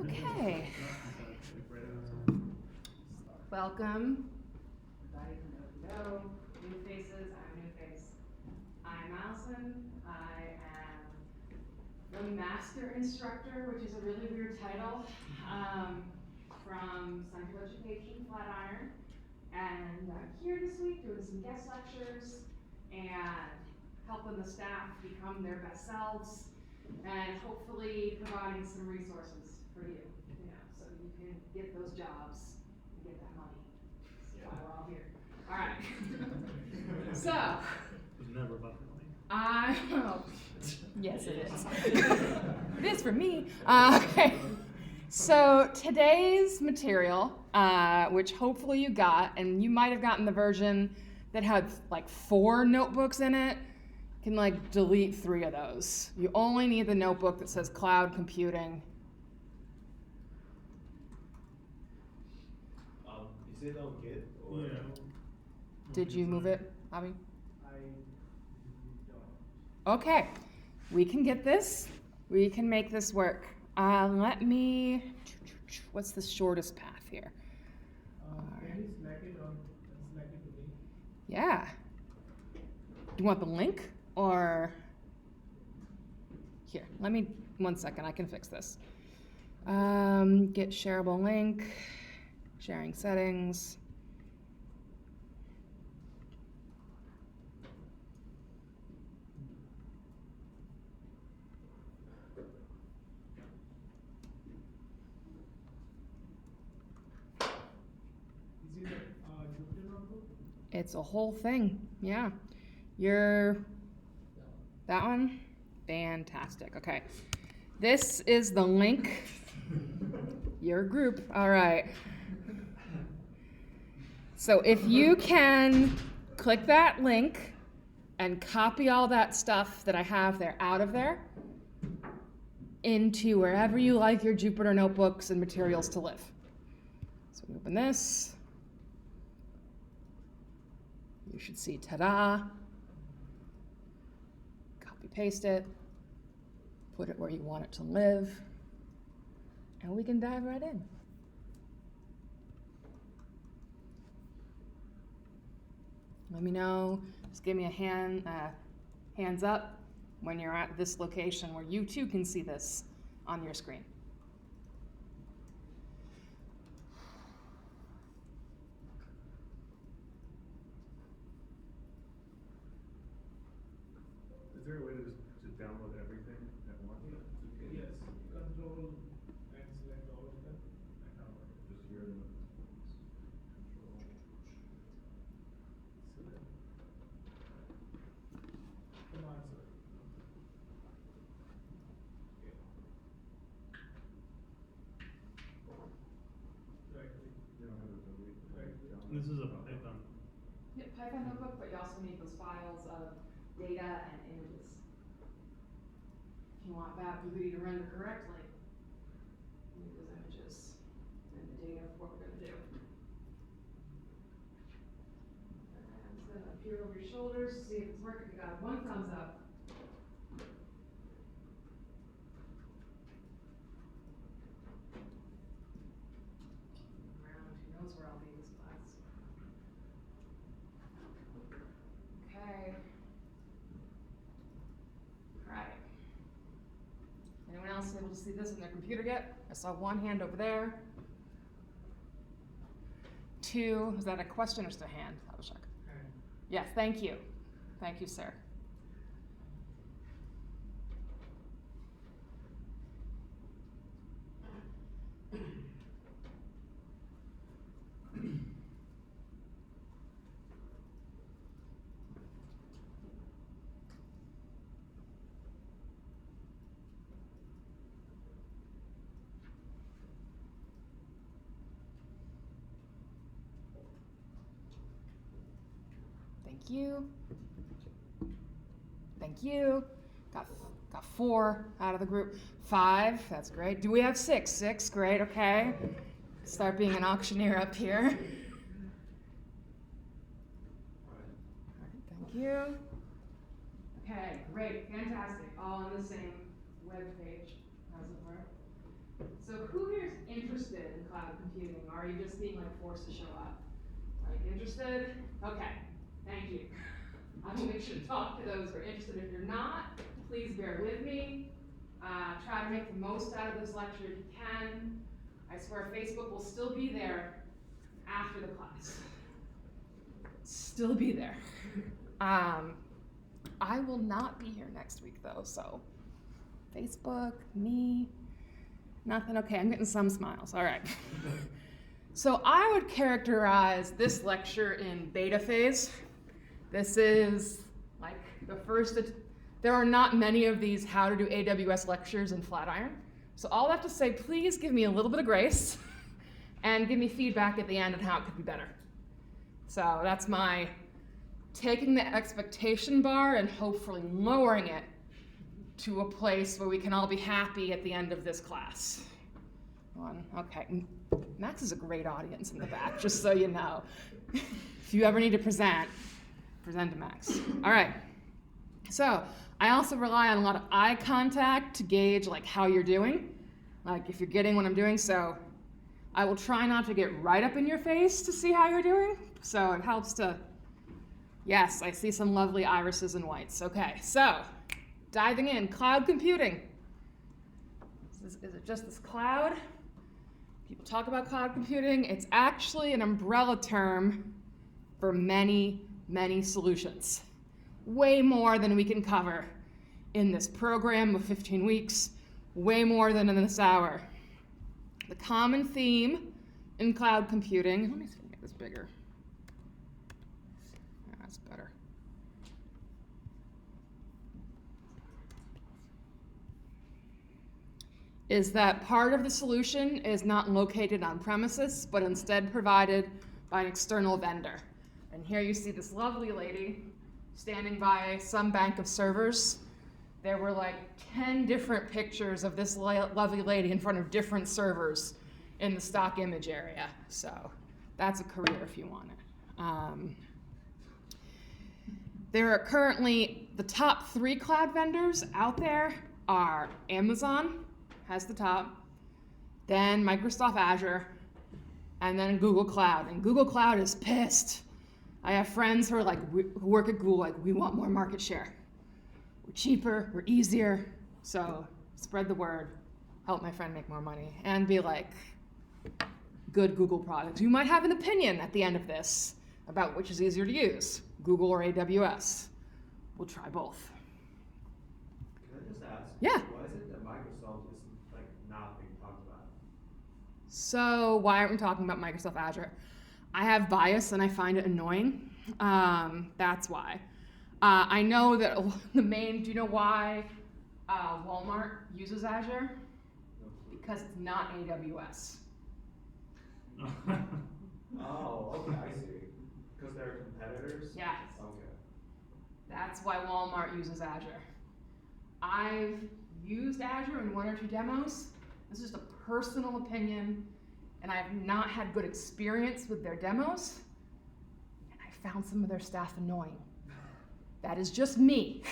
Okay. Welcome. Everybody know, new faces, I'm a new face. I'm Allison. I am the master instructor, which is a really weird title, from Central Education, Flatiron. And I'm here this week doing some guest lectures and helping the staff become their best selves and hopefully providing some resources for you, so you can get those jobs and get that money. That's why we're all here. All right. So. It's never about the money. Yes, it is. It is for me. Okay. So today's material, which hopefully you got, and you might have gotten the version that had like 4 notebooks in it, can like delete 3 of those. You only need the notebook that says cloud computing. Is it on Git? Or? Yeah. Did you move it, Bobby? I don't. Okay, we can get this. We can make this work. What's the shortest path here? Can you select it or select it to me? Yeah. Do you want the link or? Here, let me, 1 second, I can fix this. Get shareable link, sharing settings. Is it a Jupyter notebook? It's a whole thing, yeah. That one? Fantastic, okay. This is the link. Your group, all right. So if you can click that link and copy all that stuff that I have there out of there into wherever you like your Jupyter notebooks and materials to live. So we open this. You should see ta-da. Copy paste it. Put it where you want it to live. And we can dive right in. Let me know, just give me a hands up when you're at this location where you too can see this on your screen. Is there a way to just download everything at once? Yes. Control and select all of them. And download. Just here in the control. Select. Command select. Okay. Right click. You don't have to delete. Right. This is a Python. Yeah, Python notebook, but you also need those files of data and images. If you want BapDB to render correctly, you need those images and the data for what we're going to do. And then up here over your shoulders, see if it's working. You got 1 thumbs up. Around, who knows where I'll be this class. Okay. All right. Anyone else able to see this on their computer yet? I saw 1 hand over there. 2, is that a question or just a hand? I'll check. And Yes, thank you. Thank you, sir. Thank you. Thank you. Got 4 out of the group. 5, that's great. Do we have 6? 6, great, okay. Start being an auctioneer up here. All right, thank you. Okay, great, fantastic. All on the same web page. How's it work? So who here is interested in cloud computing, or are you just being like forced to show up? Like interested? Okay, thank you. I will make sure to talk to those who are interested. If you're not, please bear with me. Try to make the most out of this lecture if you can. I swear Facebook will still be there after the class. Still be there. I will not be here next week though, so Facebook, me, nothing. Okay, I'm getting some smiles. All right. So I would characterize this lecture in beta phase. This is like the first, there are not many of these how to do AWS lectures in Flatiron. So all I have to say, please give me a little bit of grace and give me feedback at the end on how it could be better. So that's my taking the expectation bar and hopefully lowering it to a place where we can all be happy at the end of this class. Okay, Max is a great audience in the back, just so you know. If you ever need to present to Max. All right, so I also rely on a lot of eye contact to gauge like how you're doing, like if you're getting what I'm doing, so I will try not to get right up in your face to see how you're doing, so it helps to, yes, I see some lovely irises and whites. Okay, so diving in, cloud computing. Is it just this cloud? People talk about cloud computing. It's actually an umbrella term for many, many solutions. Way more than we can cover in this program of 15 weeks, way more than in this hour. The common theme in cloud computing, let me see if I can make this bigger. Yeah, that's better. Is that part of the solution is not located on premises, but instead provided by an external vendor. And here you see this lovely lady standing by some bank of servers. There were like 10 different pictures of this lovely lady in front of different servers in the stock image area. So that's a career if you want it. There are currently, the top 3 cloud vendors out there are Amazon, has the top, then Microsoft Azure, and then Google Cloud. And Google Cloud is pissed. I have friends who are like, who work at Google, like, we want more market share. We're cheaper, we're easier, so spread the word, help my friend make more money, and be like, good Google product. You might have an opinion at the end of this about which is easier to use, Google or AWS. We'll try both. Can I just ask? Yeah. Why is it that Microsoft is like not being talked about? So why aren't we talking about Microsoft Azure? I have bias and I find it annoying. That's why. I know that do you know why Walmart uses Azure? Because it's not AWS. Oh, okay, I see. Because they're competitors? Yes. Okay. That's why Walmart uses Azure. I've used Azure in 1 or 2 demos. This is just a personal opinion, and I have not had good experience with their demos, and I found some of their staff annoying. That is just me.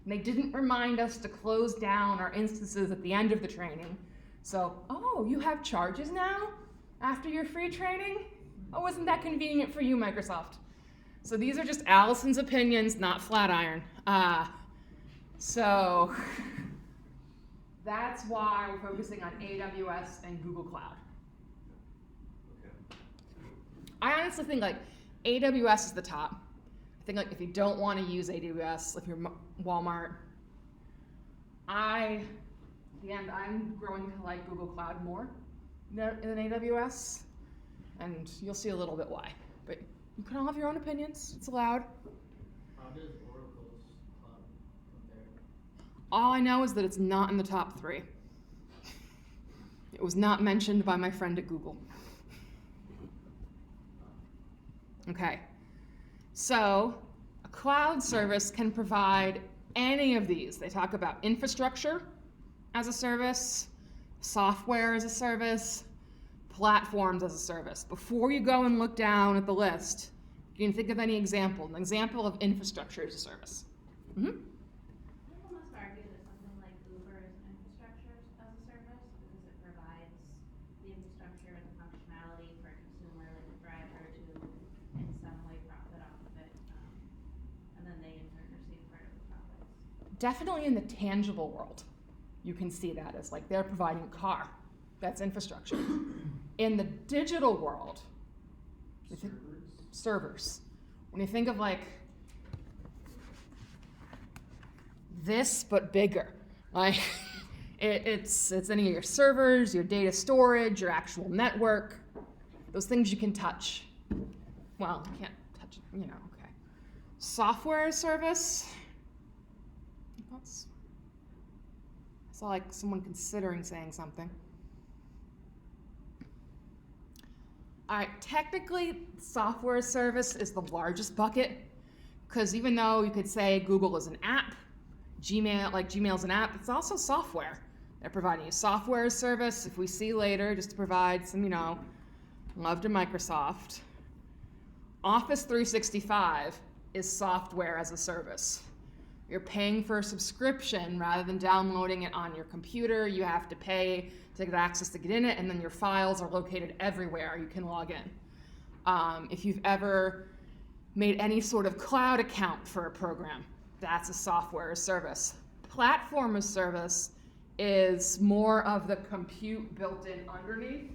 And they didn't remind us to close down our instances at the end of the training. So, oh, you have charges now after your free training? Oh, isn't that convenient for you, Microsoft? So these are just Allison's opinions, not Flatiron. So that's why we're focusing on AWS and Google Cloud. Okay. I honestly think like AWS is the top. I think like if you don't want to use AWS, if you're Walmart, at the end I'm growing to like Google Cloud more than AWS, and you'll see a little bit why. But you can all have your own opinions. It's allowed. How does Oracle's cloud compare? All I know is that it's not in the top 3. It was not mentioned by my friend at Google. Okay, so a cloud service can provide any of these. They talk about infrastructure as a service, software as a service, platforms as a service. Before you go and look down at the list, you can think of any example. An example of infrastructure as a service. Mm-hmm. I almost argue that something like Uber is infrastructure, definitely in the tangible world, you can see that as like they're providing a car. That's infrastructure. In the digital world, servers. When you think of like this but bigger, like it's any of your servers, your data storage, your actual network, those things you can touch. Well, you can't touch it, okay. Software as service. I saw like someone considering saying something. All right, technically, software as service is the largest bucket, because even though you could say Google is an app, Gmail's an app, it's also software. They're providing you software as service. If we see later, just to provide some, love to Microsoft. Office 365 is software as a service. You're paying for a subscription rather than downloading it on your computer. You have to pay to get access to get in it, and then your files are located everywhere. You can log in. If you've ever made any sort of cloud account for a program, that's a software as service. Platform as service is more of the compute built in underneath.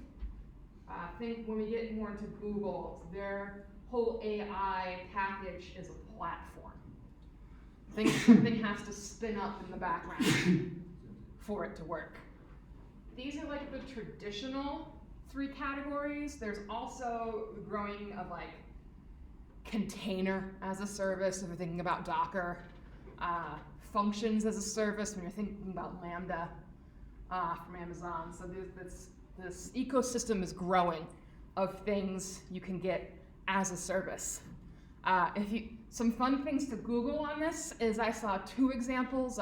I think when we get more into Google, their whole AI package is a platform. Something has to spin up in the background for it to work. These are like the traditional 3 categories. There's also the growing of like container as a service, if you're thinking about Docker, functions as a service when you're thinking about Lambda from Amazon. So this ecosystem is growing of things you can get as a service. Some fun things to Google on this is I saw 2 examples.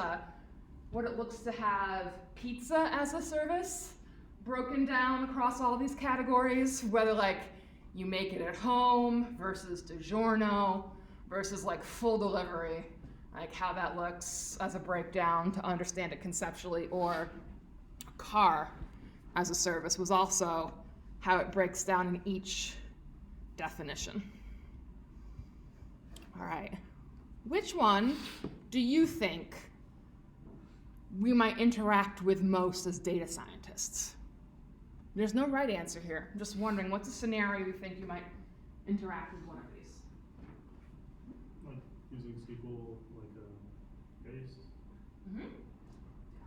What it looks to have pizza as a service, broken down across all these categories, whether like you make it at home versus DiGiorno versus like full delivery, like how that looks as a breakdown to understand it conceptually, or car as a service was also how it breaks down in each definition. All right, which one do you think we might interact with most as data scientists? There's no right answer here. I'm just wondering, what's a scenario you think you might interact with one of these? Like using SQL like a base.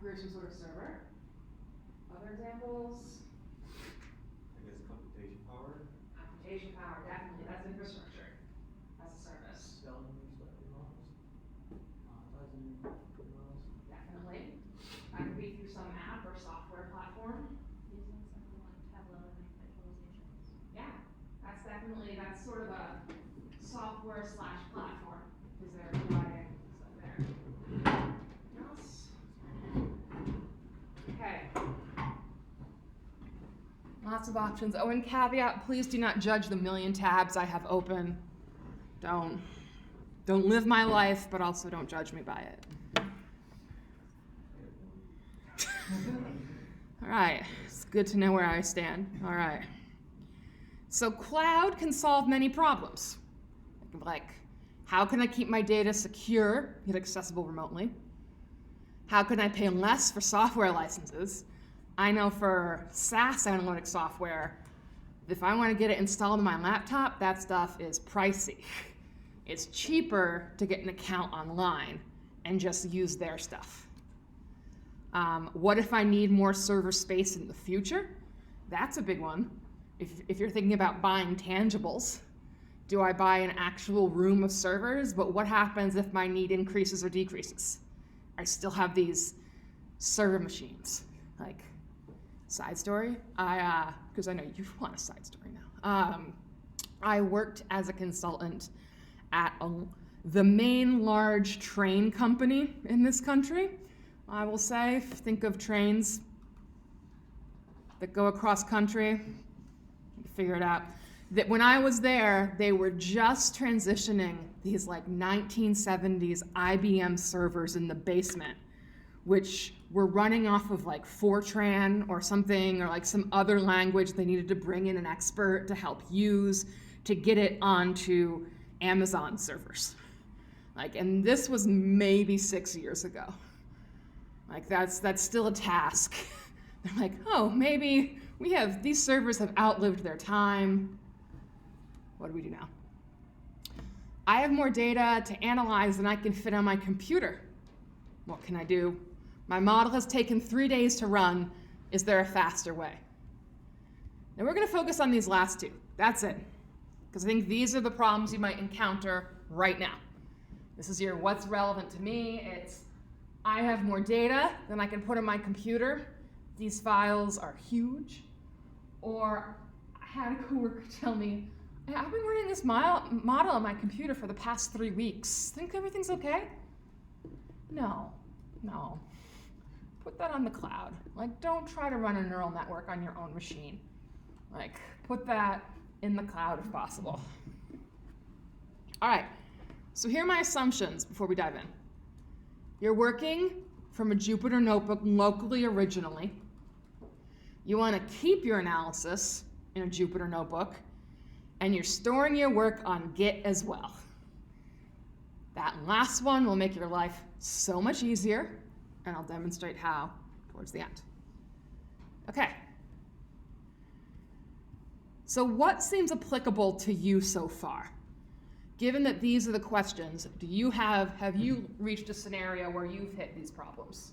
Create some sort of server. Other examples? I guess computation power. Computation power, definitely. That's infrastructure as a service. Selling stuff in models. Monetizing models. Definitely. That could be through some app or software platform. Using something like Tableau to make visualizations. Yeah, that's sort of a software / platform, because they're providing stuff there. Anything else? Okay. Lots of options. Oh, and caveat, please do not judge the million tabs I have open. Don't live my life, but also don't judge me by it. All right, it's good to know where I stand. All right. So cloud can solve many problems. Like, how can I keep my data secure yet accessible remotely? How can I pay less for software licenses? I know for SaaS analytics software, if I want to get it installed on my laptop, that stuff is pricey. It's cheaper to get an account online and just use their stuff. What if I need more server space in the future? That's a big one. If you're thinking about buying tangibles, do I buy an actual room of servers? But what happens if my need increases or decreases? I still have these server machines. Like, side story, because I know you want a side story now. I worked as a consultant at the main large train company in this country. I will say, think of trains that go across country, figure it out. That when I was there, they were just transitioning these like 1970s IBM servers in the basement, which were running off of like Fortran or something, or like some other language they needed to bring in an expert to help use to get it onto Amazon servers. Like, and this was maybe 6 years ago. Like, that's still a task. They're like, oh, maybe these servers have outlived their time. What do we do now? I have more data to analyze than I can fit on my computer. What can I do? My model has taken 3 days to run. Is there a faster way? Now we're going to focus on these last two. That's it. Because I think these are the problems you might encounter right now. This is your what's relevant to me. It's I have more data than I can put on my computer. These files are huge. Or I had a coworker tell me, I've been running this model on my computer for the past 3 weeks. Think everything's okay? No. Put that on the cloud. Like, don't try to run a neural network on your own machine. Like, put that in the cloud if possible. All right, so here are my assumptions before we dive in. You're working from a Jupyter notebook locally originally. You want to keep your analysis in a Jupyter notebook, and you're storing your work on Git as well. That last one will make your life so much easier, and I'll demonstrate how towards the end. Okay. So what seems applicable to you so far? Given that these are the questions, have you reached a scenario where you've hit these problems?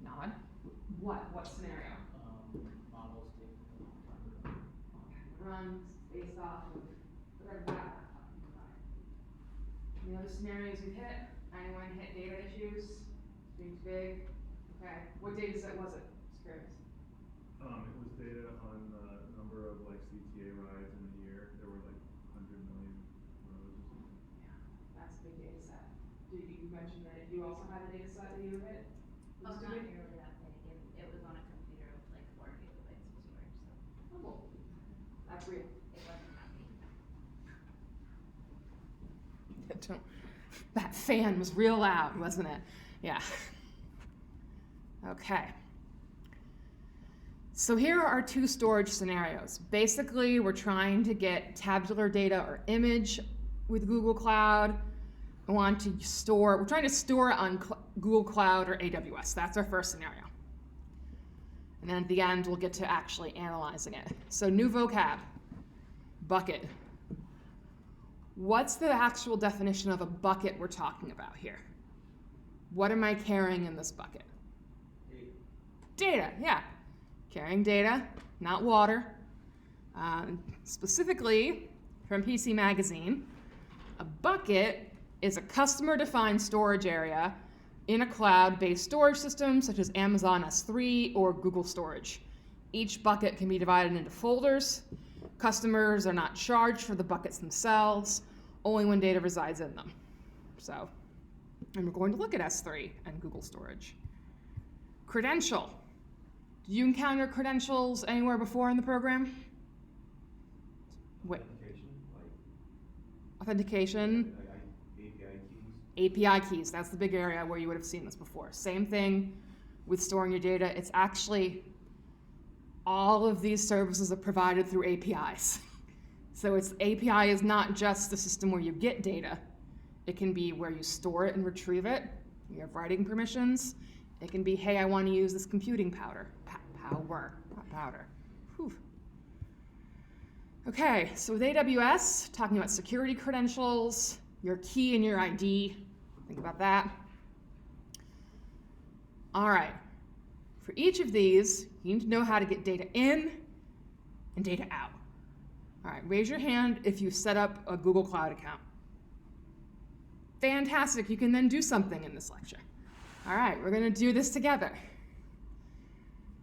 Nod. What scenario? Models take a long time to run. Runs based off of that. Any other scenarios you've hit? Anyone hit data issues? Being too big? Okay. What data set was it? Just curious. It was data on the number of like CTA rides in a year. There were like 100 million rows or something. Yeah, that's a big data set. You mentioned that you also had a data set that you hit? Oh, Was not too big? nearly that big. It was on a computer with like 4 gigabytes of storage, so Oh, cool. That's real. it wasn't that big. That fan was real loud, wasn't it? Yeah. Okay. So here are our two storage scenarios. Basically, we're trying to get tabular data or image with Google Cloud. We're trying to store it on Google Cloud or AWS. That's our first scenario. And then at the end, we'll get to actually analyzing it. So new vocab, bucket. What's the actual definition of a bucket we're talking about here? What am I carrying in this bucket? Data, yeah. Carrying data, not water. Specifically, from PC Magazine, a bucket is a customer-defined storage area in a cloud-based storage system such as Amazon S3 or Google Storage. Each bucket can be divided into folders. Customers are not charged for the buckets themselves, only when data resides in them. And we're going to look at S3 and Google Storage. Credential. Did you encounter credentials anywhere before in the program? Wait. Authentication. API keys, that's the big area where you would have seen this before. Same thing with storing your data. It's actually all of these services are provided through APIs. So API is not just the system where you get data. It can be where you store it and retrieve it. You have writing permissions. It can be, hey, I want to use this computing power, not powder. Whew. Okay, so with AWS, talking about security credentials, your key and your ID. Think about that. All right, for each of these, you need to know how to get data in and data out. All right, raise your hand if you set up a Google Cloud account. Fantastic, you can then do something in this lecture. All right, we're gonna do this together.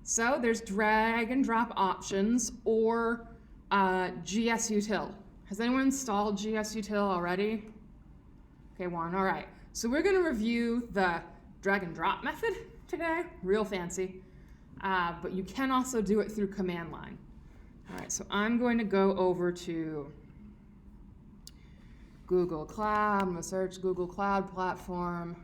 So there's drag and drop options or GSUtil. Has anyone installed GSUtil already? Okay, one, all right. So we're gonna review the drag and drop method today, real fancy, but you can also do it through command line. All right, so I'm going to go over to Google Cloud. I'm gonna search Google Cloud Platform.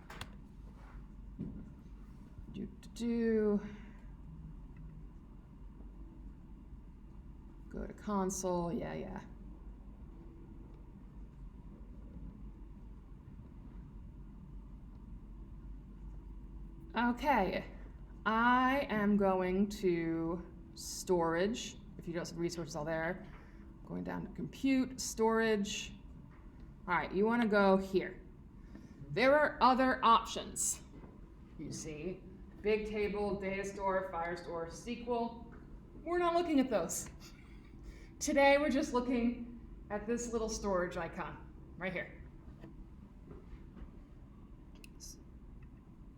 Go to console, yeah. Okay, I am going to storage. If you don't have resources all there, going down to compute, storage. All right, you want to go here. There are other options. You see, big table, data store, Firestore, SQL. We're not looking at those. Today we're just looking at this little storage icon right here. Is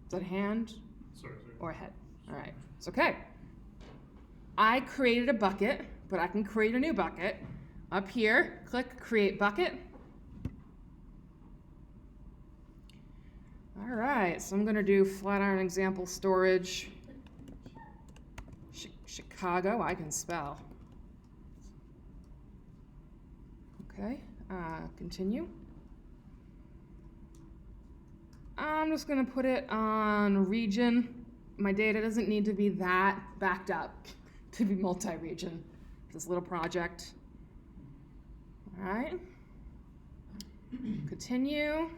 that a hand Sorry. or a head? All right, it's okay. I created a bucket, but I can create a new bucket. Up here, click Create Bucket. All right, so I'm going to do Flatiron example storage. Chicago, I can spell. Okay, continue. I'm just going to put it on region. My data doesn't need to be that backed up to be multi-region. This little project. All right. Continue.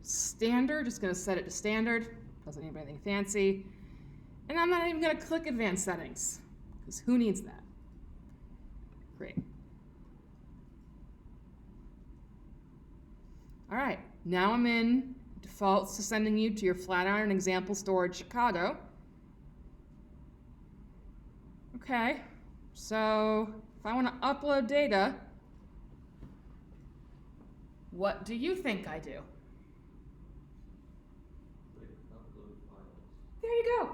Standard, just going to set it to standard. Doesn't need anything fancy. And I'm not even going to click advanced settings, because who needs that? Great. All right, now I'm in defaults to sending you to your Flatiron example storage Chicago. Okay, so if I want to upload data, what do you think I do? There you go.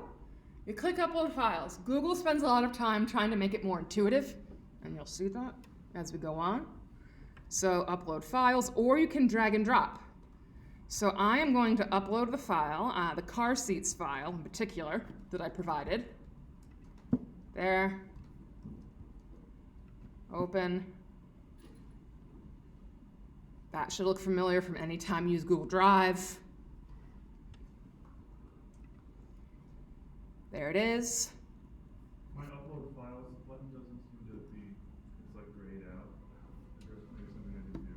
You click upload files. Google spends a lot of time trying to make it more intuitive, and you'll see that as we go on. So upload files, or you can drag and drop. So I am going to upload the file, the car seats file in particular that I provided. There. Open. That should look familiar from any time you use Google Drive. There it is. My upload files button doesn't seem to be, it's like grayed out. There's maybe something I didn't do.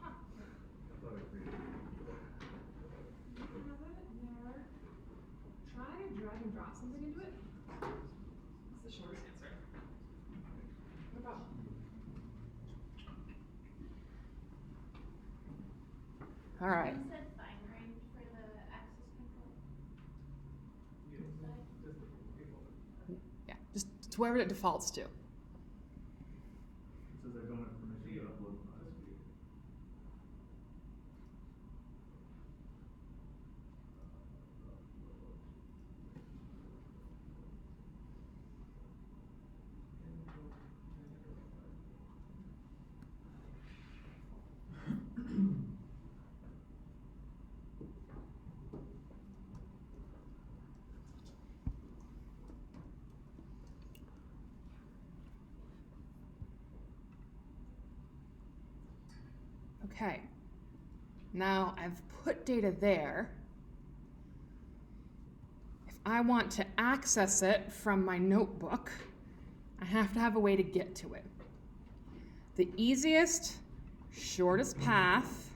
I thought I created it. Try to drag and drop something into it. That's the shortest answer. No problem. All right. You said fine grain for the access control side? Just the people. Yeah, just to wherever it defaults to. It says I don't have permission to upload files. Okay. Now I've put data there. If I want to access it from my notebook, I have to have a way to get to it. The easiest, shortest path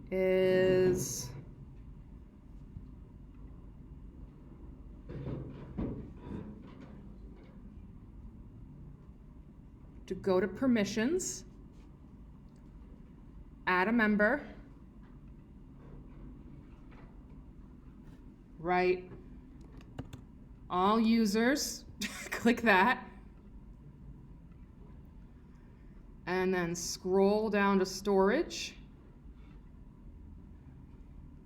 is to go to permissions, add a member, write all users, click that, and then scroll down to storage,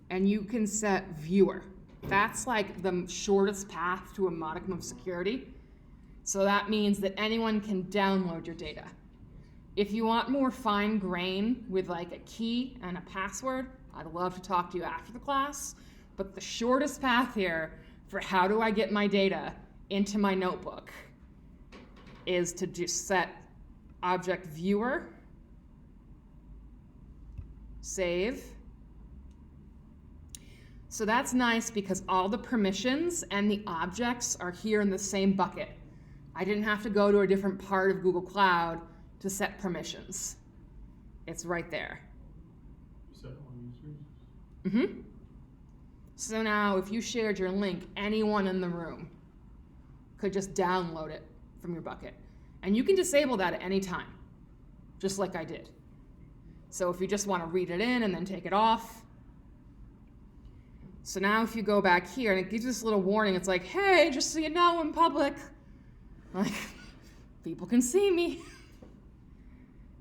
and you can set viewer. That's like the shortest path to a modicum of security. So that means that anyone can download your data. If you want more fine grain with like a key and a password, I'd love to talk to you after the class. But the shortest path here for how do I get my data into my notebook is to just set object viewer, save. So that's nice because all the permissions and the objects are here in the same bucket. I didn't have to go to a different part of Google Cloud to set permissions. It's right there. You said all users? Mm-hmm. So now if you shared your link, anyone in the room could just download it from your bucket. And you can disable that at any time, just like I did. So if you just want to read it in and then take it off. So now if you go back here, and it gives you this little warning, it's like, hey, just so you know, in public, like, people can see me.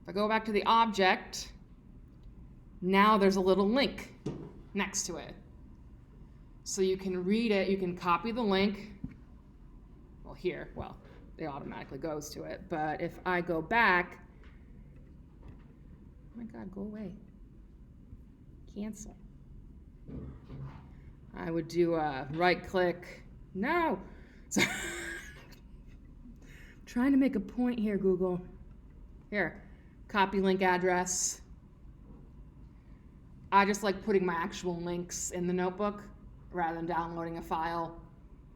If I go back to the object, now there's a little link next to it. So you can read it, you can copy the link. Well, here, it automatically goes to it. But if I go back, oh my God, go away. Cancel. I would do a right click. No. So trying to make a point here, Google. Here, copy link address. I just like putting my actual links in the notebook rather than downloading a file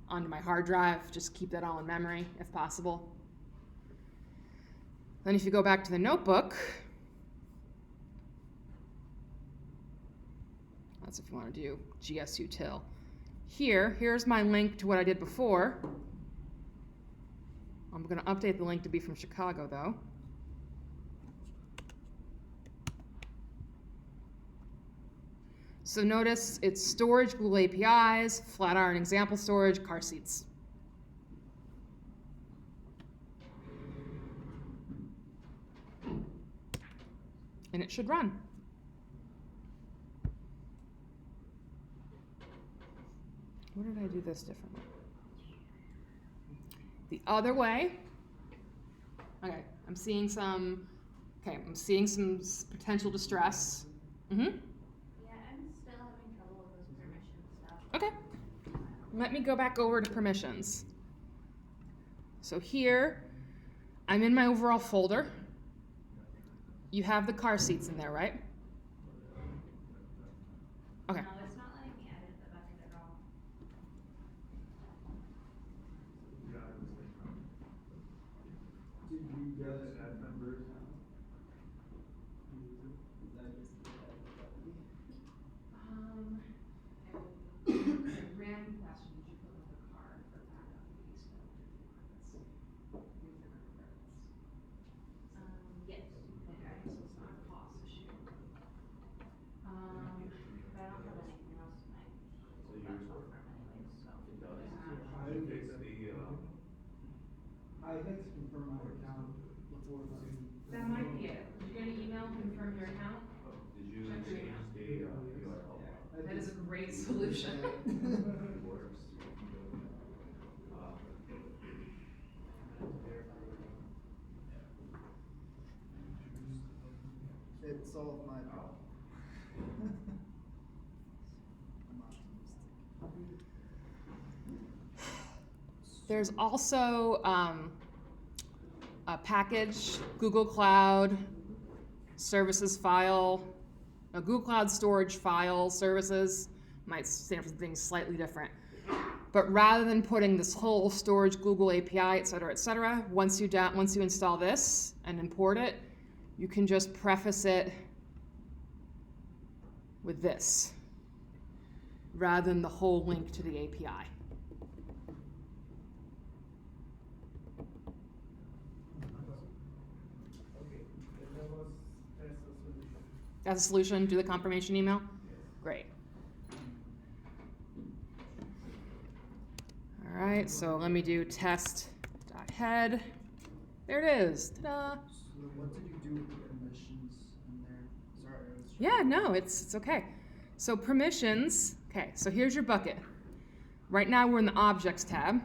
onto my hard drive. Just keep that all in memory if possible. Then if you go back to the notebook, that's if you want to do gsutil. Here's my link to what I did before. I'm going to update the link to be from Chicago, though. So notice it's storage, Google APIs, Flatiron example storage, car seats. And it should run. What did I do this differently? The other way, okay, I'm seeing some potential distress. Mm-hmm. Yeah, I'm still having trouble with those permission stuff. Okay. Let me go back over to permissions. So here, I'm in my overall folder. You have the car seats in there, right? Okay. No, it's not letting me edit the bucket at all. Did you guys Add members. Random question, did you put like a card for backup in case you don't do Yes. Okay, so it's not a cost issue. But I don't have anything else in my bucket from anyways, so. I had to confirm my account before the. That might be it. You're gonna email, confirm your account? Did you Check your email. change the That is a great solution. It solved my problem. I'm optimistic. There's also a package, Google Cloud services file, a Google Cloud storage file services, might stand for something slightly different. But rather than putting this whole storage Google API, et cetera, once you install this and import it, you can just preface it with this, rather than the whole link to the API. Okay, that was, that's the solution. That's a solution. Do the confirmation email. Great. All right, so let me do test.head. There it is. Ta-da. So what did you do with the permissions in there? Sorry, I was Yeah, no, it's okay. So permissions. Okay, so here's your bucket. Right now we're in the objects tab.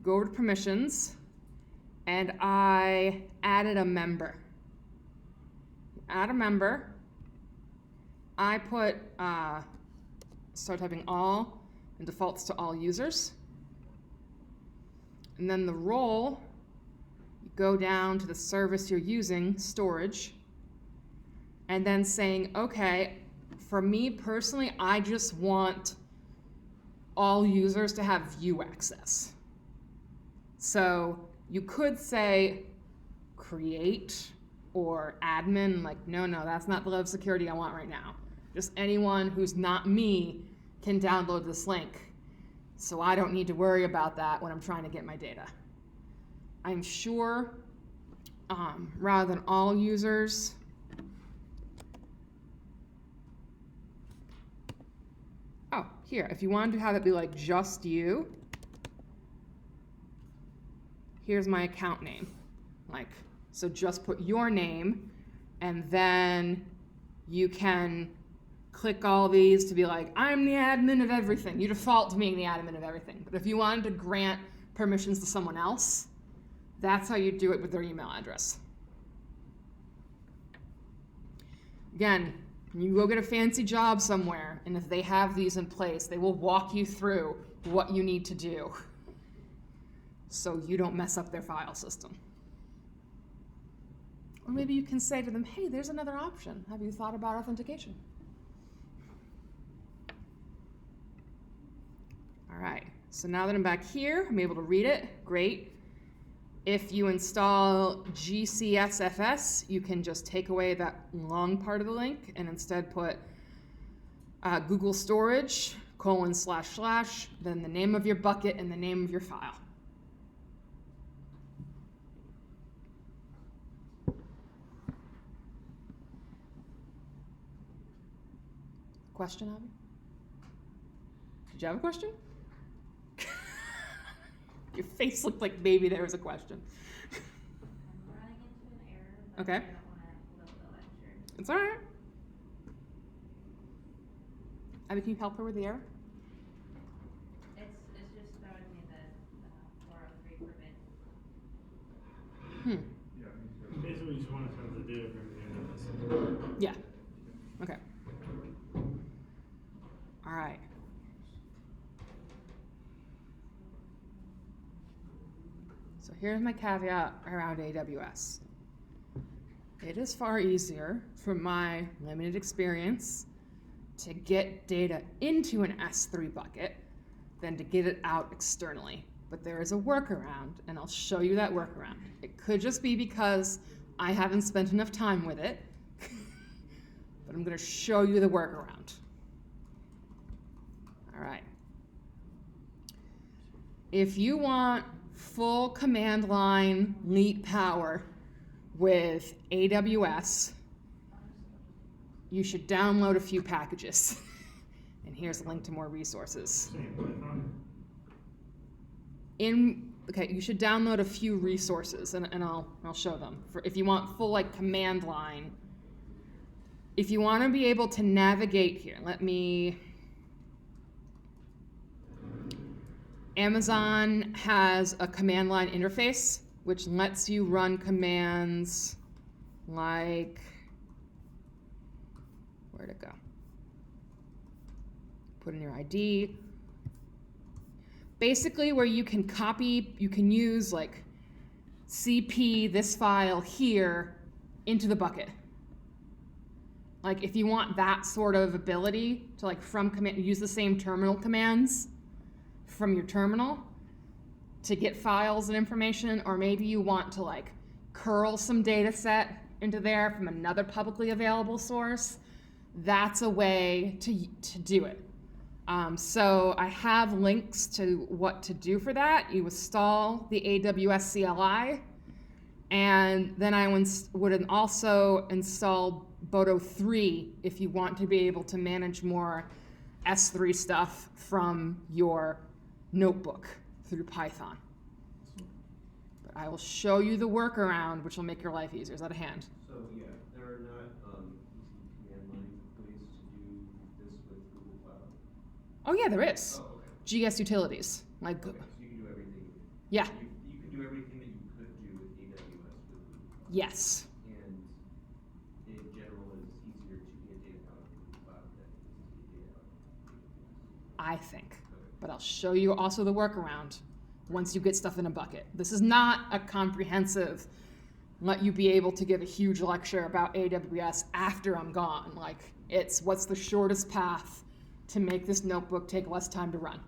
Go over to permissions, and I added a member. Add a member. I put start typing all and defaults to all users. And then the role, you go down to the service you're using, storage, and then saying, okay, For me personally, I just want all users to have view access. So you could say create or admin, like, no, that's not the level of security I want right now. Just anyone who's not me can download this link. So I don't need to worry about that when I'm trying to get my data. I'm sure, rather than all users, oh, here, if you wanted to have it be like just you, here's my account name. Like, so just put your name, and then you can click all these to be like, I'm the admin of everything. You default to being the admin of everything. But if you wanted to grant permissions to someone else, that's how you do it with their email address. Again, you go get a fancy job somewhere, and if they have these in place, they will walk you through what you need to do so you don't mess up their file system. Or maybe you can say to them, hey, there's another option. Have you thought about authentication? All right, so now that I'm back here, I'm able to read it. Great. If you install GCSFS, you can just take away that long part of the link and instead put Google Storage, / then the name of your bucket and the name of your file. Question, Abby? Did you have a question? Your face looked like maybe there was a question. I'm running into an error, but Okay. I don't want to blow the lecture. It's all right. Abby, can you help her with the error? It's just showing me the 403 forbid. Yeah, me too. Basically, you just want to have the data from the end of this. Yeah. Okay. All right. So here's my caveat around AWS. It is far easier, from my limited experience, to get data into an S3 bucket than to get it out externally. But there is a workaround, and I'll show you that workaround. It could just be because I haven't spent enough time with it, but I'm going to show you the workaround. All right. If you want full command line leak power with AWS, you should download a few packages. And here's a link to more resources. Same Python. Okay, you should download a few resources, and I'll show them. For if you want full like command line, if you want to be able to navigate here, Amazon has a command line interface which lets you run commands like, where'd it go? Put in your ID. Basically where you can copy, you can use like CP this file here into the bucket. Like if you want that sort of ability to like from command, use the same terminal commands from your terminal to get files and information, or maybe you want to like curl some data set into there from another publicly available source, that's a way to do it. So I have links to what to do for that. You install the AWS CLI, and then I would also install Boto 3 if you want to be able to manage more S3 stuff from your notebook through Python. But I will show you the workaround, which will make your life easier. Is that a hand? So yeah, there are not easy command line ways to do this with Google Cloud. Oh yeah, there is. Oh, okay. GS utilities. Like, Okay, so you can do everything. yeah, You can do everything that you could do with AWS with Google Cloud. yes. And in general, it's easier to get data out of Google Cloud than it is to get data out of AWS. I think. Okay. But I'll show you also the workaround once you get stuff in a bucket. This is not a comprehensive, let you be able to give a huge lecture about AWS after I'm gone. Like, It's what's the shortest path to make this notebook take less time to run.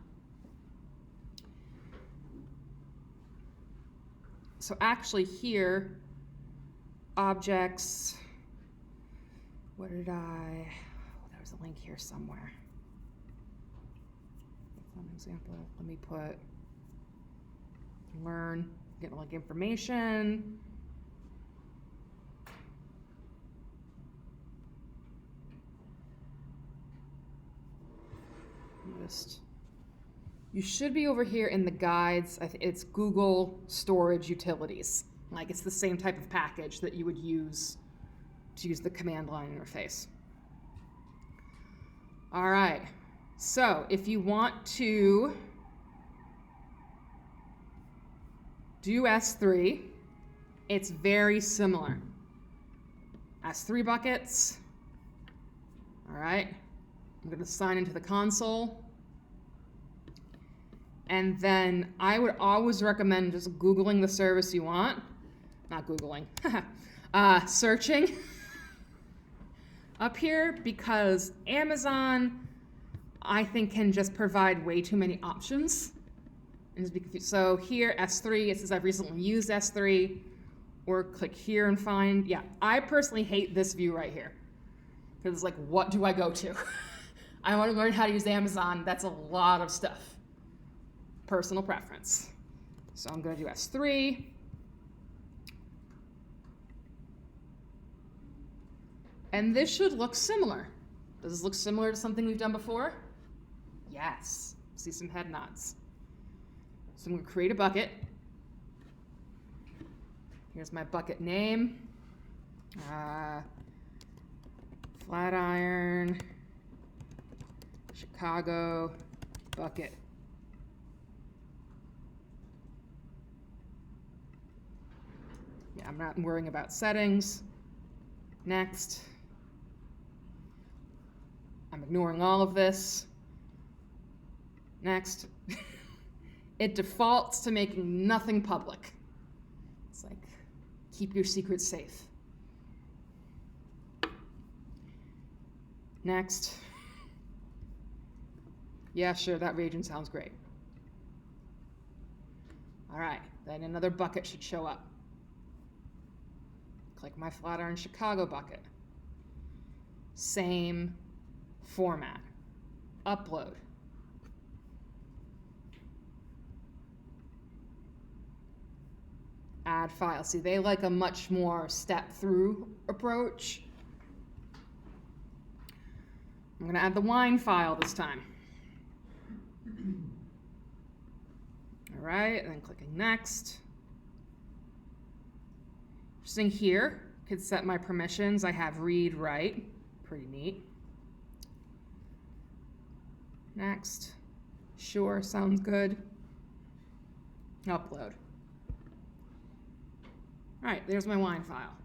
So actually here, objects, what did I, oh, there was a link here somewhere. That's an example. Let me put learn, get like information. You should be over here in the guides. It's Google Storage Utilities. Like it's the same type of package that you would use to use the command line interface. All right, so if you want to do S3, it's very similar. S3 buckets. All right, I'm gonna sign into the console. And then I would always recommend just Googling the service you want. Not Googling, searching up here, because Amazon, I think, can just provide way too many options. And just be confused. So here, S3, it says I've recently used S3, or click here and find. Yeah, I personally hate this view right here, because it's like, what do I go to? I want to learn how to use Amazon. That's a lot of stuff. Personal preference. So I'm going to do S3. And this should look similar. Does this look similar to something we've done before? Yes. See some head nods. So I'm going to create a bucket. Here's my bucket name. Flatiron Chicago bucket. Yeah, I'm not worrying about settings. Next. I'm ignoring all of this. Next. It defaults to making nothing public. It's like, keep your secrets safe. Next. Yeah, sure, that region sounds great. All right, then another bucket should show up. Click my Flatiron Chicago bucket. Same format. Upload. Add file. See, they like a much more step-through approach. I'm going to add the wine file this time. All right, and then clicking next. Interesting here, could set my permissions. I have read, write, pretty neat. Next, sure, sounds good. Upload. All right, there's my wine file.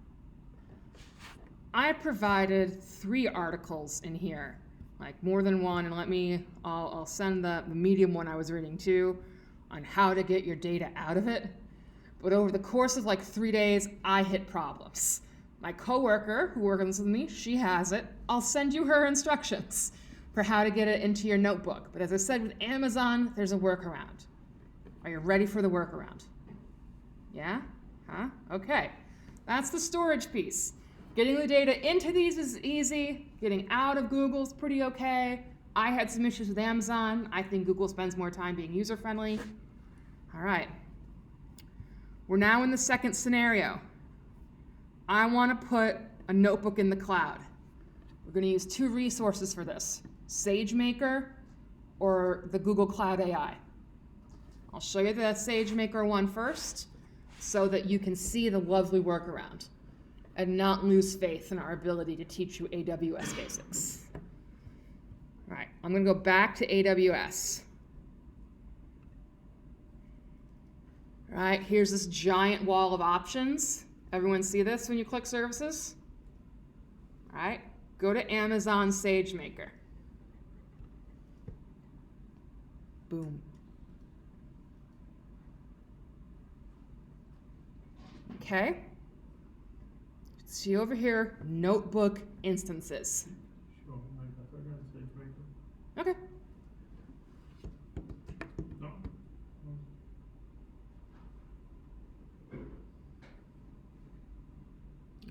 I provided 3 articles in here, like more than one, and I'll send the medium one I was reading too, on how to get your data out of it. But over the course of like 3 days, I hit problems. My coworker who works with me, she has it. I'll send you her instructions for how to get it into your notebook. But as I said, with Amazon, there's a workaround. Are you ready for the workaround? Yeah? Huh? Okay. That's the storage piece. Getting the data into these is easy. Getting out of Google's pretty okay. I had some issues with Amazon. I think Google spends more time being user-friendly. All right. We're now in the second scenario. I want to put a notebook in the cloud. We're going to use 2 resources for this, SageMaker or the Google Cloud AI. I'll show you the SageMaker one first so that you can see the lovely workaround and not lose faith in our ability to teach you AWS basics. All right, I'm going to go back to AWS. All right, here's this giant wall of options. Everyone see this when you click services? All right, go to Amazon SageMaker. Boom. Okay. See over here, notebook instances. Sure.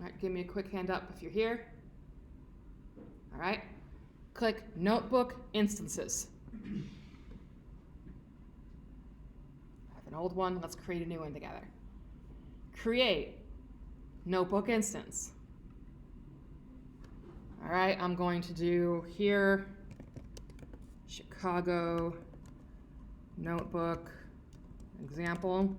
Alright, give me a quick hand up if you're here. Alright. Click Notebook Instances. I have an old one, let's create a new one together. Create Notebook Instance. Alright, I'm going to do here Chicago Notebook example.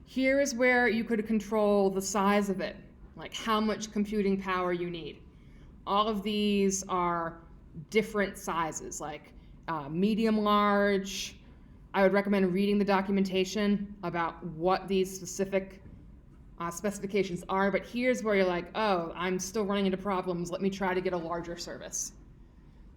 Here is where you could control the size of it, like how much computing power you need. All of these are different sizes, like medium, large. I would recommend reading the documentation about what these specific specifications are, but here's where you're like, oh, I'm still running into problems. Let me try to get a larger service.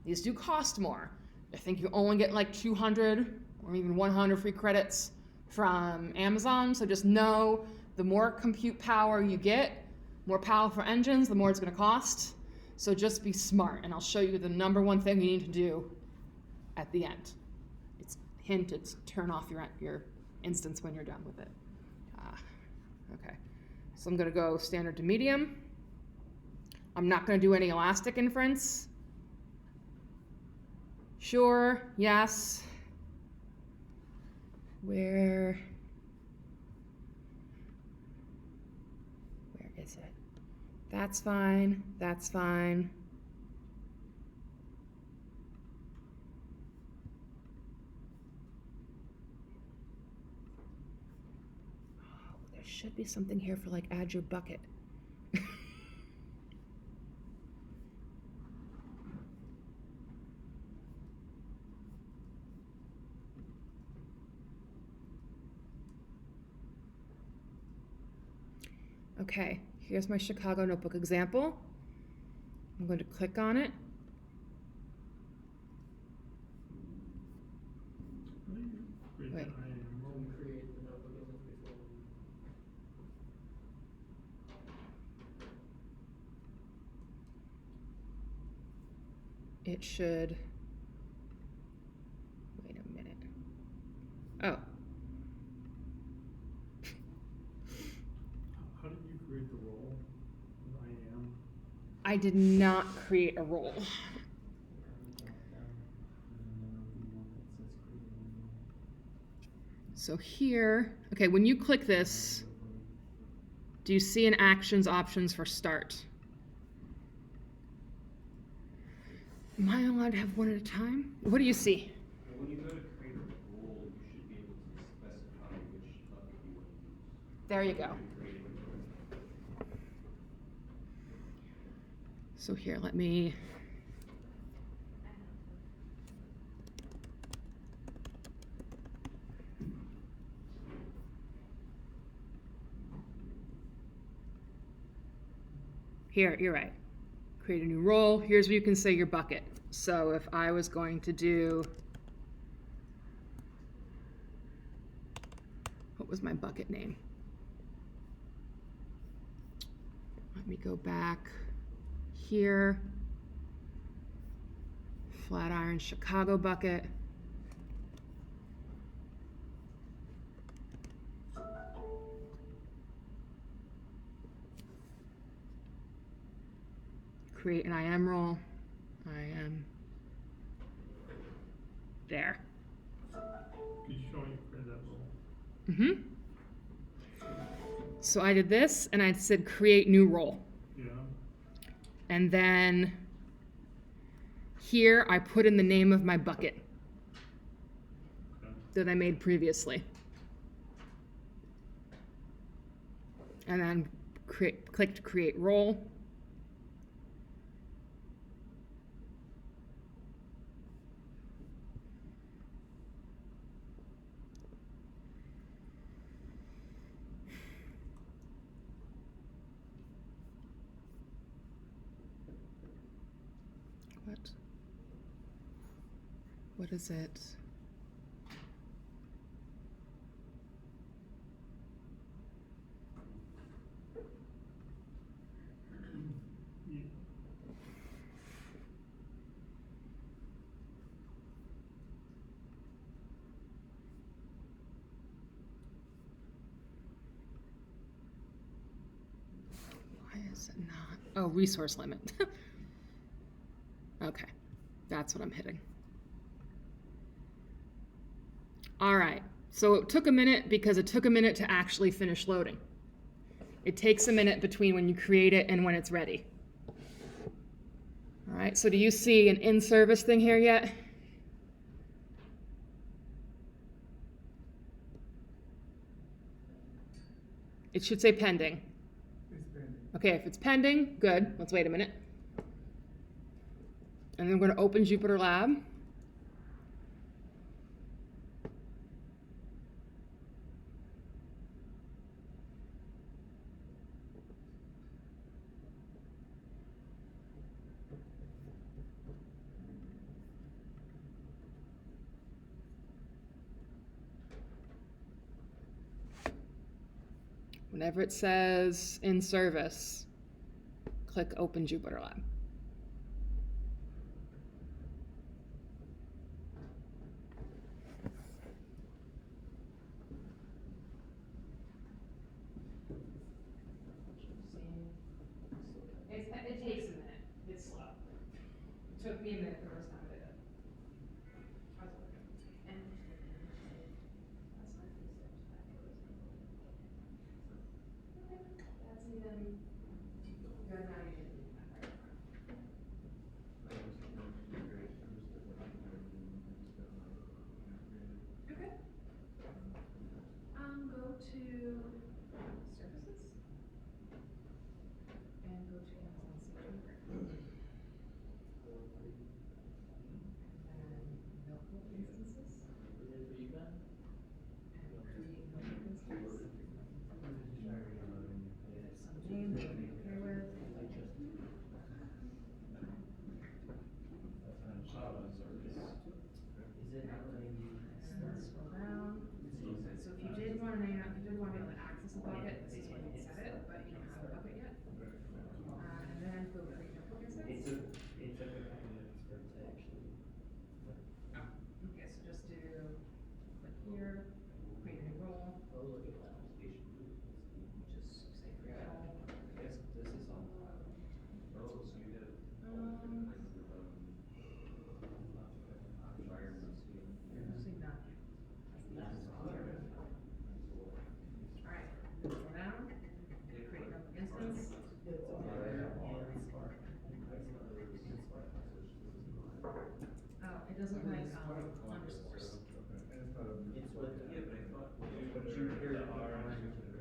These do cost more. I think you only get like 200 or even 100 free credits from Amazon. So just know the more compute power you get, more powerful engines, the more it's going to cost. So just be smart, and I'll show you the number one thing you need to do at the end. It's turn off your instance when you're done with it. Okay, so I'm going to go standard to medium. I'm not going to do any elastic inference. Sure, yes. Where is it? That's fine, that's fine. Oh, there should be something here for like add your bucket. Okay, here's my Chicago Notebook example. I'm going to click on it. Create Wait. the IAM role. We'll create the notebook instance before we. It should, wait a minute. Oh, How did you create the role of IAM? I did not create a role. So here, okay, when you click this, do you see an actions options for start? Am I allowed to have one at a time? What do you see? When you go to create a role, you should be able to specify which bucket you want to use. There you go. Creating it. So here, let me, here, you're right. Create a new role. Here's where you can say your bucket. So if I was going to do, what was my bucket name? Let me go back here. Flatiron Chicago bucket. Create an IAM role. IAM. There. Could you show me you created that role? So I did this, and I said create new role. Yeah. And then here I put in the name of my bucket Okay. that I made previously. And then clicked create role. What is it? Yeah. not, oh, resource limit. Okay, that's what I'm hitting. All right, so it took a minute because it took a minute to actually finish loading. It takes a minute between when you create it and when it's ready. All right, so do you see an in-service thing here yet? It should say pending. It's pending. Okay, if it's pending, good. Let's wait a minute. And then we're going to open Jupyter Lab. Whenever it says in service, click Open Jupyter Lab. It takes a minute. It's slow. It took me a minute the first time I did it. How's it working? That's even good now you didn't do that part. Okay. Go to services and go to Amazon Secure. And then notebook instances. And create notebook instances. Some name that you're okay with. And then scroll down. So if you did want to be able to access a bucket, this is when you set it, but you don't have a bucket yet. And then go create notebook instance. It took a couple minutes for it to actually. Okay, so just do click here, create a new role. Oh, look at that application. Just say create role. I guess this is on. Oh, so you did. Actually not. Alright, go down, create notebook instance. Oh, it doesn't like underscores. It's what, yeah, but I thought, but you hear the R.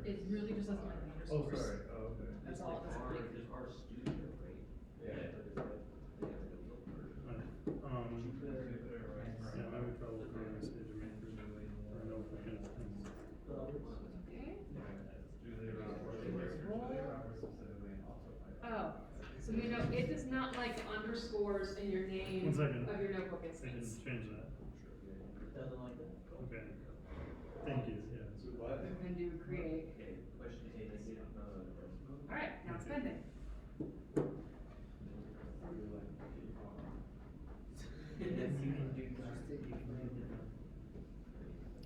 It really just doesn't like Oh, underscores. sorry, oh, okay. That's all it doesn't like. There's R studio, right? Yeah. But is that, they have a built version. Yeah, I'm having trouble finding this page of makers or notebook instance. Okay. Oh. Oh, so you know, it does not like underscores in your name 1 second. of your notebook I can instance. change that. Doesn't like that? Okay. Thank you, yeah. I'm gonna do create. Okay, question is, Alright, now it's pending.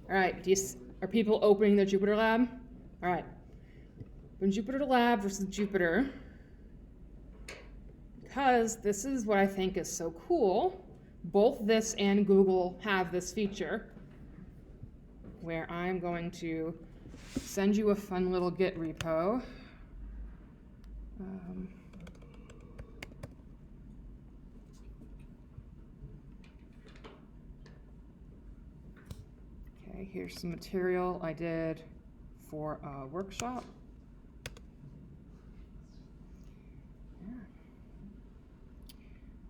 Alright, are people opening their Jupyter Lab? Alright. When Jupyter Lab versus Jupyter, because this is what I think is so cool, both this and Google have this feature where I'm going to send you a fun little Git repo. Okay, here's some material I did for a workshop. Yeah.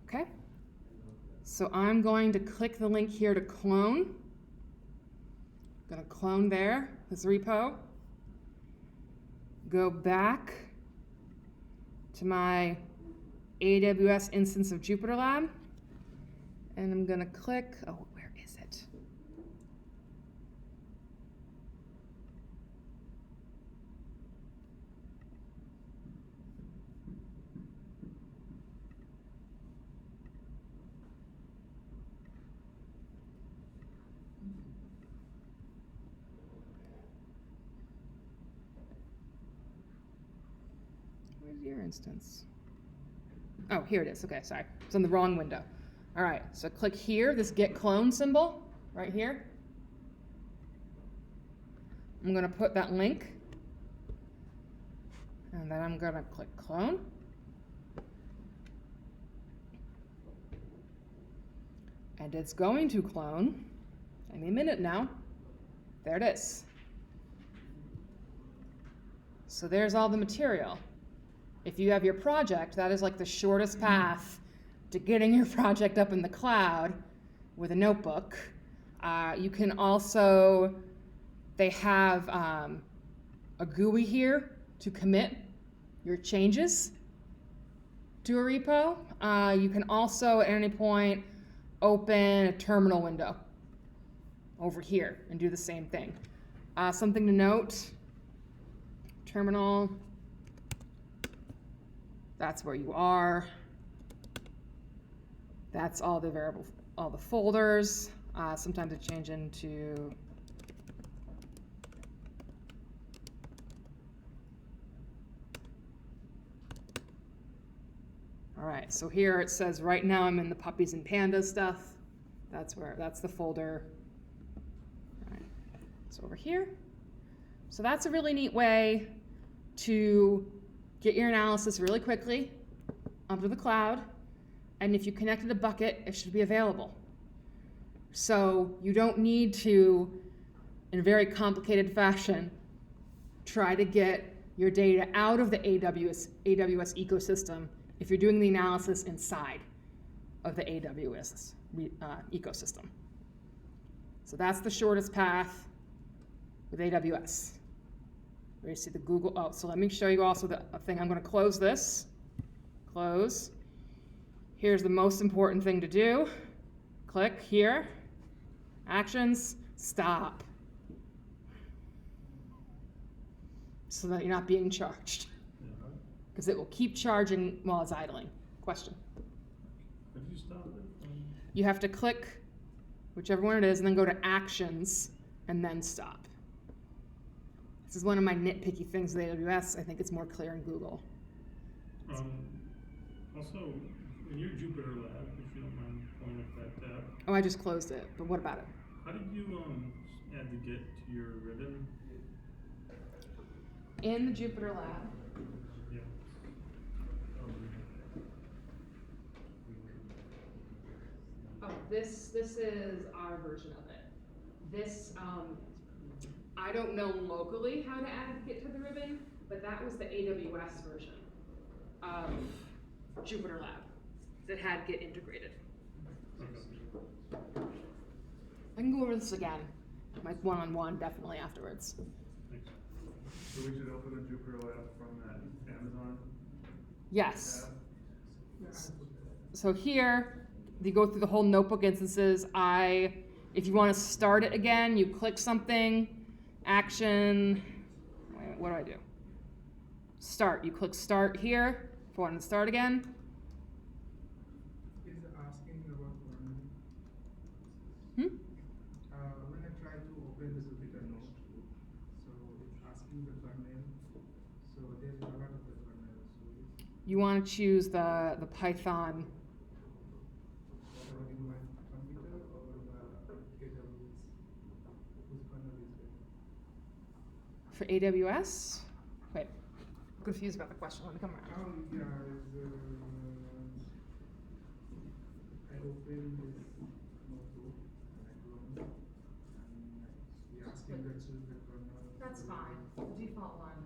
Okay, so I'm going to click the link here to clone. I'm going to clone there, this repo. Go back to my AWS instance of Jupyter Lab, and I'm going to click, oh, where is it? Where's is your instance? Oh, here it is. Okay, sorry. It's in the wrong window. All right, so click here, this get clone symbol right here. I'm going to put that link, and then I'm going to click clone. And it's going to clone any minute now. There it is. So there's all the material. If you have your project, that is like the shortest path to getting your project up in the cloud with a notebook. You can also, they have a GUI here to commit your changes to a repo. You can also at any point open a terminal window over here and do the same thing. Something to note, terminal, that's where you are. That's all the variable, all the folders. Sometimes it change into all right, so here it says right now I'm in the puppies and pandas stuff. That's the folder. All right, it's over here. So that's a really neat way to get your analysis really quickly onto the cloud. And if you connected a bucket, it should be available. So you don't need to, in a very complicated fashion, try to get your data out of the AWS ecosystem if you're doing the analysis inside of the AWS ecosystem. So that's the shortest path with AWS. Where you see the Google, oh, so let me show you also the thing. I'm going to close this. Close. Here's the most important thing to do. Click here. Actions, stop. So that you're not being charged. Because it will keep charging while it's idling. Question? How do you stop it? You have to click whichever one it is and then go to actions and then stop. This is one of my nitpicky things with AWS. I think it's more clear in Google. Also, in your Jupyter lab, if you don't mind pulling up that tab, Oh, I just closed it, but what about it? how did you add the get to your ribbon? In the Jupyter lab, Yeah. oh, this is our version of it. This, I don't know locally how to add get to the ribbon, but that was the AWS version of Jupyter Lab that had Git integrated. I can go over this again, like one-on-one, definitely afterwards. Thanks. So we should open a Jupyter Lab from that Amazon Yes. tab? So here, you go through the whole notebook instances. If you want to start it again, you click something, action, wait, what do I do? Start, you click start here, if you want to start again. It's asking about kernel. Hmm? When I try to open the Jupyter node, so it's asking the kernel. So there's a lot of the kernel. So You want to choose the Python. in my computer or the AWS, whose kernel is there? For AWS? Wait, I'm confused about the question. Let me come around. Yeah, I open this notebook and I clone and asking to choose the kernel. That's fine. The default one.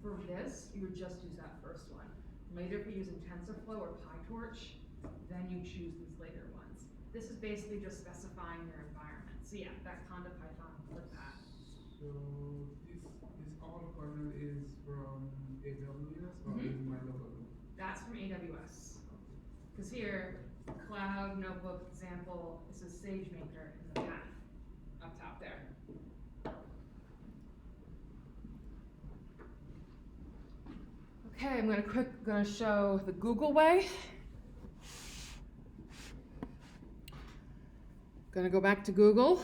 For this, you would just use that first one. Later, if you're using TensorFlow or PyTorch, then you choose these later ones. This is basically just specifying your environment. So yeah, that Conda Python, click that. So this all kernel is from AWS or Mhm. is my local? That's from AWS. Because here, Cloud Notebook example, this is SageMaker in the path up top there. Okay, I'm gonna show the Google way. Gonna go back to Google.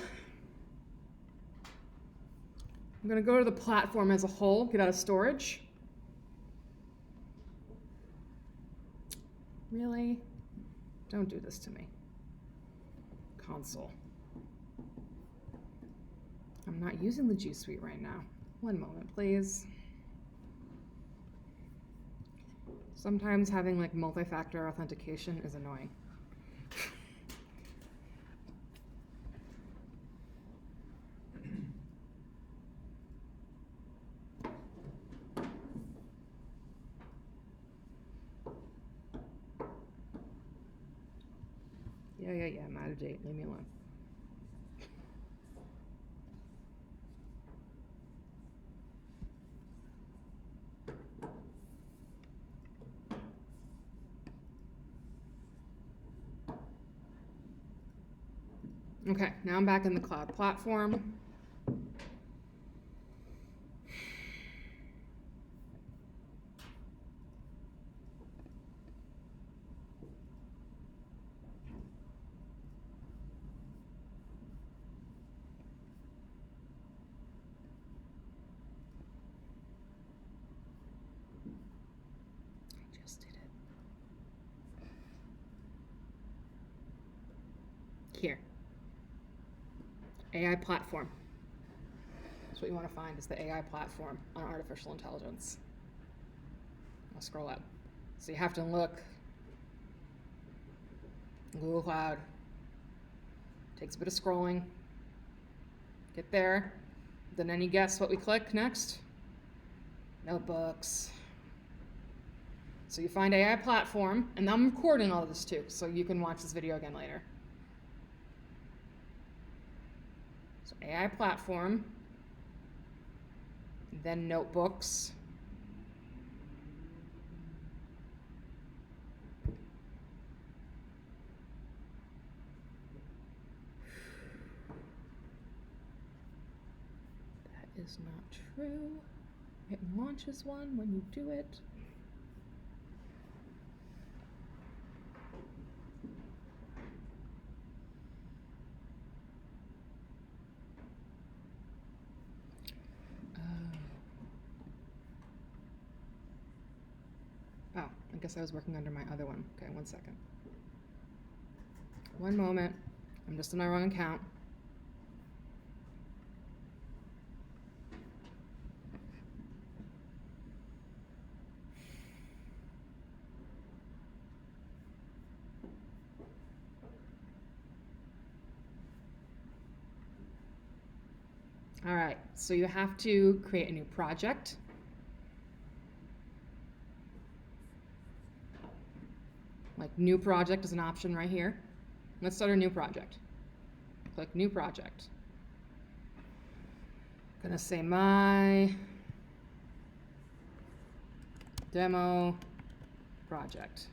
I'm gonna go to the platform as a whole, get out of storage. Really? Don't do this to me. Console. I'm not using the G Suite right now. One moment, please. Sometimes having like multi-factor authentication is annoying. Yeah, I'm out of date. Leave me alone. Okay, now I'm back in the cloud platform. I just did it. Here. AI platform. That's what you want to find is the AI platform on artificial intelligence. I'll scroll up. So you have to look. Google Cloud. Takes a bit of scrolling. Get there. Then any guess what we click next? Notebooks. So you find AI platform, and I'm recording all of this too, so you can watch this video again later. So AI platform, then notebooks, that is not true. It launches one when you do it. Oh, I guess I was working under my other one. Okay, 1 second. One moment. I'm just in my wrong account. All right, so you have to create a new project. Like new project is an option right here. Let's start a new project. Click new project. Gonna say my demo project.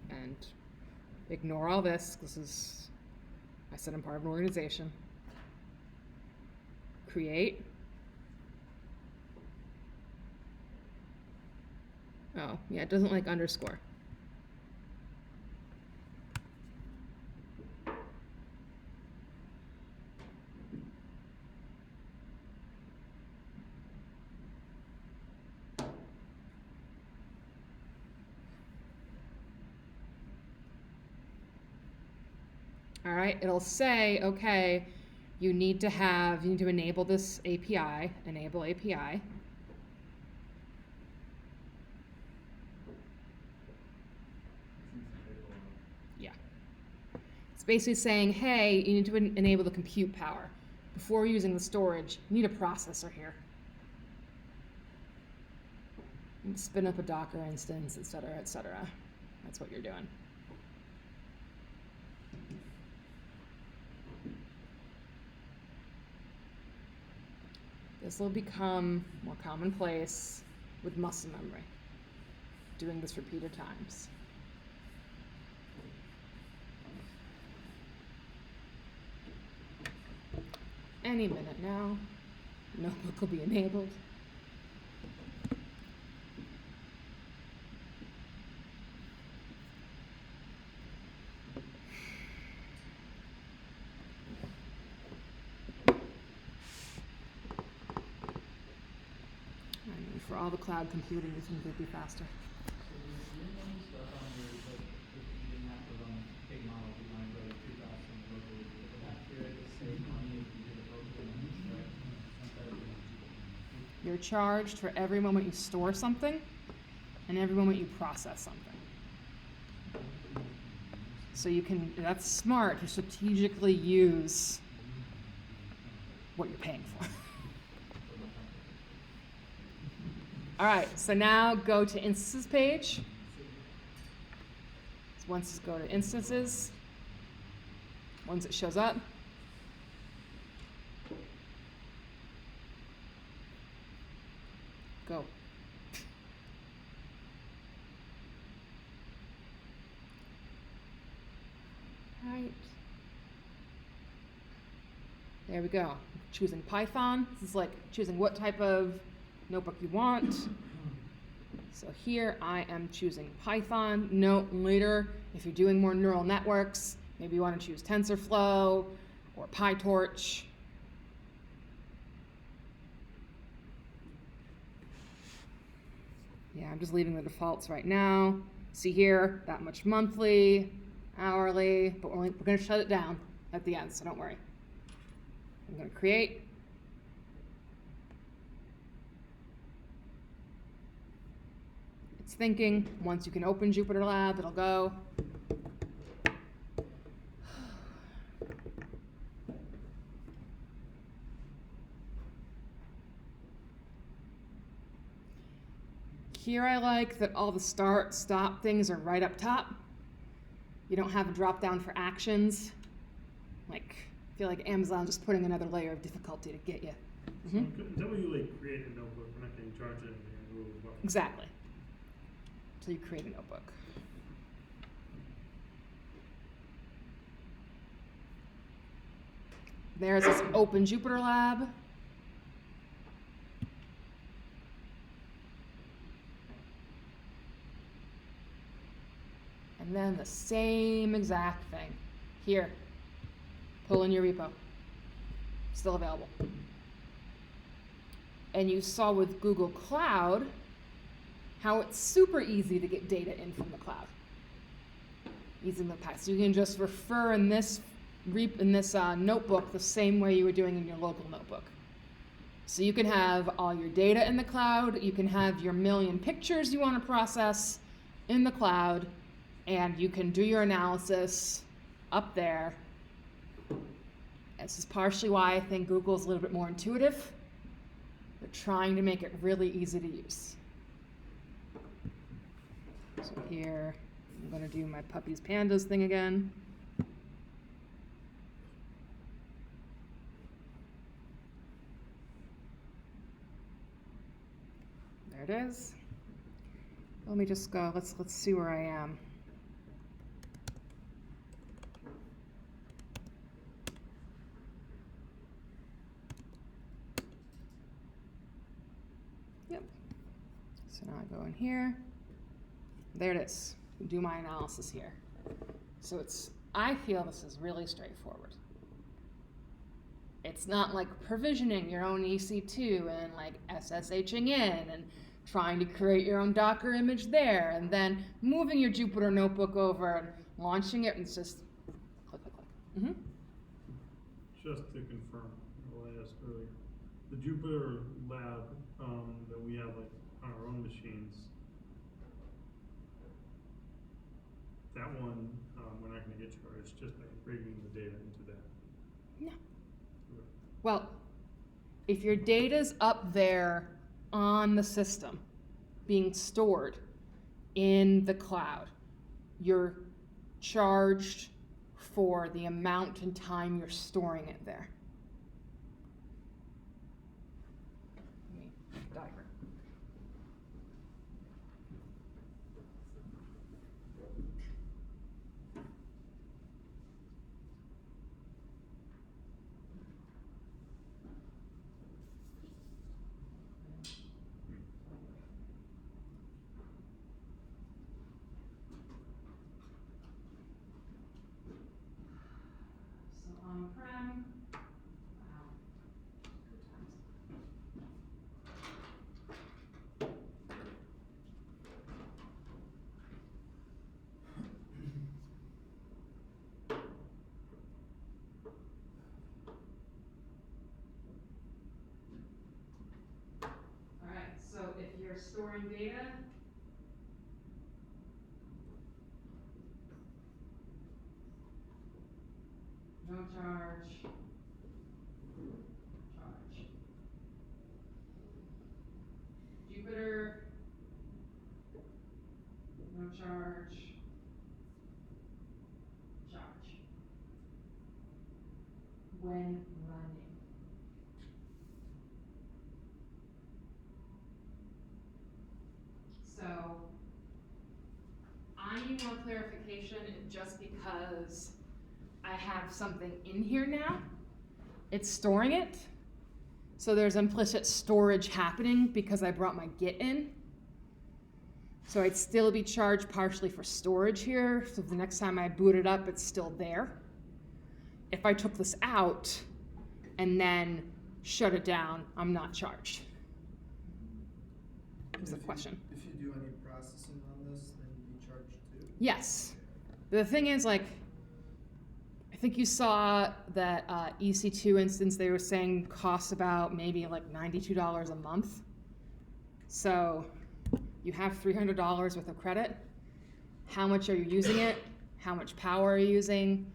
And ignore all this. This is, I said I'm part of an organization. Create. Oh, yeah, it doesn't like underscore. All right, it'll say, okay, you need to enable this API, enable API. Yeah. It's basically saying, hey, you need to enable the compute power. Before using the storage, you need a processor here. And spin up a Docker instance, et cetera, et cetera. That's what you're doing. This will become more commonplace with muscle memory, doing this repeated times. Any minute now, notebook will be enabled. For all the cloud computing, it's completely faster. So the Zoom stuff on your You're charged for every moment you store something and every moment you process something. So you can, that's smart to strategically use what you're paying for. All right, so now go to instances page. So once you go to instances, once it shows up, go. Right. There we go. Choosing Python. This is like choosing what type of notebook you want. So here I am choosing Python. Note later, if you're doing more neural networks, maybe you want to choose TensorFlow or PyTorch. Yeah, I'm just leaving the defaults right now. See here, that much monthly, hourly, but we're going to shut it down at the end, so don't worry. I'm going to create. It's thinking. Once you can open JupyterLab, it'll go. Here I like that all the start, stop things are right up top. You don't have a drop down for actions. Like, I feel like Amazon just putting another layer of difficulty to get you. So is that what you like create a notebook? We're not getting charged anything. Exactly. So you create a notebook. There's this open JupyterLab. And then the same exact thing. Here, pull in your repo. Still available. And you saw with Google Cloud how it's super easy to get data in from the cloud using the past. So you can just refer in this notebook the same way you were doing in your local notebook. So you can have all your data in the cloud. You can have your million pictures you want to process in the cloud. And you can do your analysis up there. This is partially why I think Google's a little bit more intuitive. They're trying to make it really easy to use. So here, I'm going to do my puppies pandas thing again. There it is. Let me just go. Let's see where I am. Yep. So now I go in here. There it is. Do my analysis here. So I feel this is really straightforward. It's not like provisioning your own EC2 and like SSHing in and trying to create your own Docker image there and then moving your Jupyter notebook over and launching it, and it's just click, click, click. Just to confirm what I asked earlier, the Jupyter Lab that we have like on our own machines, that one we're not going to get charged just by bringing the data into that. No. Well, if your data's up there on the system being stored in the cloud, you're charged for the amount and time you're storing it there. Let me diagram. On-prem, they're storing data. No charge. Charge. Jupyter. No charge. Charge. When running. So, I need more clarification just because I have something in here now. It's storing it. So there's implicit storage happening because I brought my Git in. So I'd still be charged partially for storage here. So the next time I boot it up, it's still there. If I took this out and then shut it down, I'm not charged. Was the question. If you do any processing on this, then you'd be charged too? Yes. The thing is, like, I think you saw that EC2 instance, they were saying costs about maybe like $92 a month. So you have $300 worth of credit. How much are you using it? How much power are you using?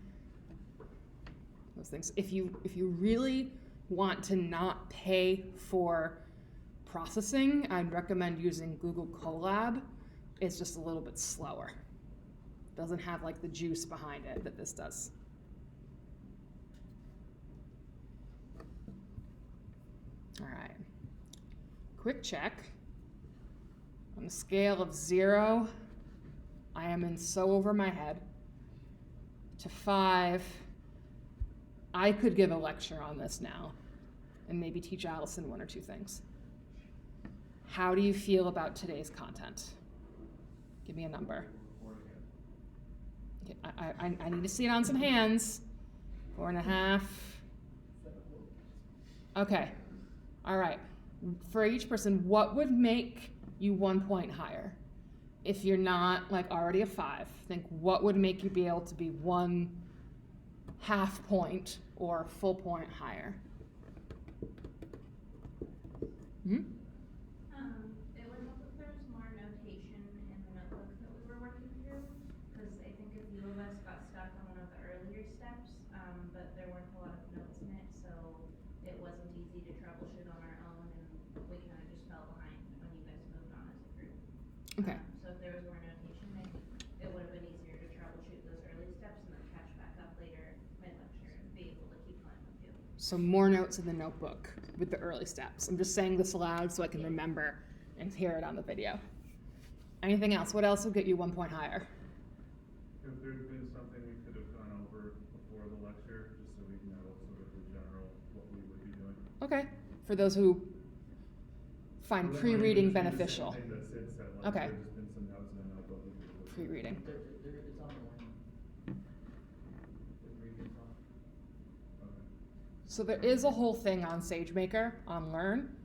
Those things. If you really want to not pay for processing, I'd recommend using Google Colab. It's just a little bit slower. Doesn't have like the juice behind it that this does. All right, quick check. On a scale of 0, I am in so over my head, to 5, I could give a lecture on this now and maybe teach Allison 1 or 2 things. How do you feel about today's content? Give me a number. Okay, I need to see it on some hands. 4.5. Okay. All right. For each person, what would make you 1 point higher? If you're not like already a 5, think what would make you be able to be 1/2 point or full point higher? Hmm? It would help if there was more notation in the notebook that we were working through, because I think a few of us got stuck on one of the earlier steps, but there weren't a lot of notes in it, so it wasn't easy to troubleshoot on our own, and we kind of just fell behind when you guys moved on as a group. Okay. So if there was more notation, I think it would have been easier to troubleshoot those early steps and then catch back up later mid-lecture and be able to keep going with you. So more notes in the notebook with the early steps. I'm just saying this aloud so I can remember and hear it on the video. Anything else? What else will get you 1 point higher? If there'd been something we could have gone over before the lecture, just so we know sort of the general, what we would be doing. Okay. For those who find pre-reading beneficial. Same thing that Sid said, like, Okay. there's just been some notes in the notebook. we could look Pre-reading. There, it's on the one. The reading prompt. at. Okay. So there is a whole thing on SageMaker, on Learn.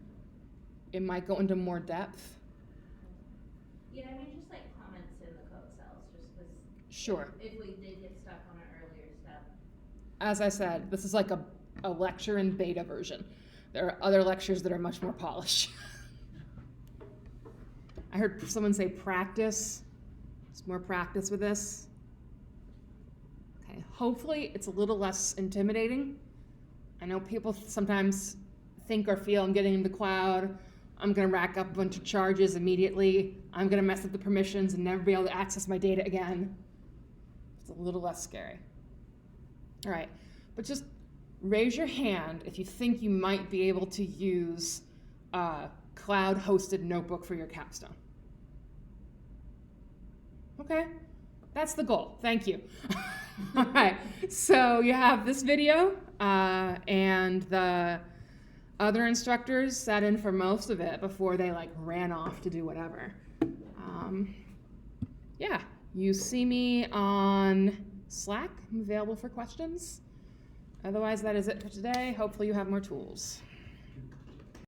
It might go into more depth. Yeah, I mean, just like comments in the code cells, just because Sure. if we did get stuck on an earlier step. As I said, this is like a lecture in beta version. There are other lectures that are much more polished. I heard someone say practice. It's more practice with this. Okay, hopefully it's a little less intimidating. I know people sometimes think or feel I'm getting in the cloud. I'm gonna rack up a bunch of charges immediately. I'm gonna mess up the permissions and never be able to access my data again. It's a little less scary. All right, but just raise your hand if you think you might be able to use a cloud-hosted notebook for your capstone. Okay, that's the goal. Thank you. All right, so you have this video, and the other instructors sat in for most of it before they like ran off to do whatever. Yeah, you see me on Slack. I'm available for questions. Otherwise, that is it for today. Hopefully you have more tools.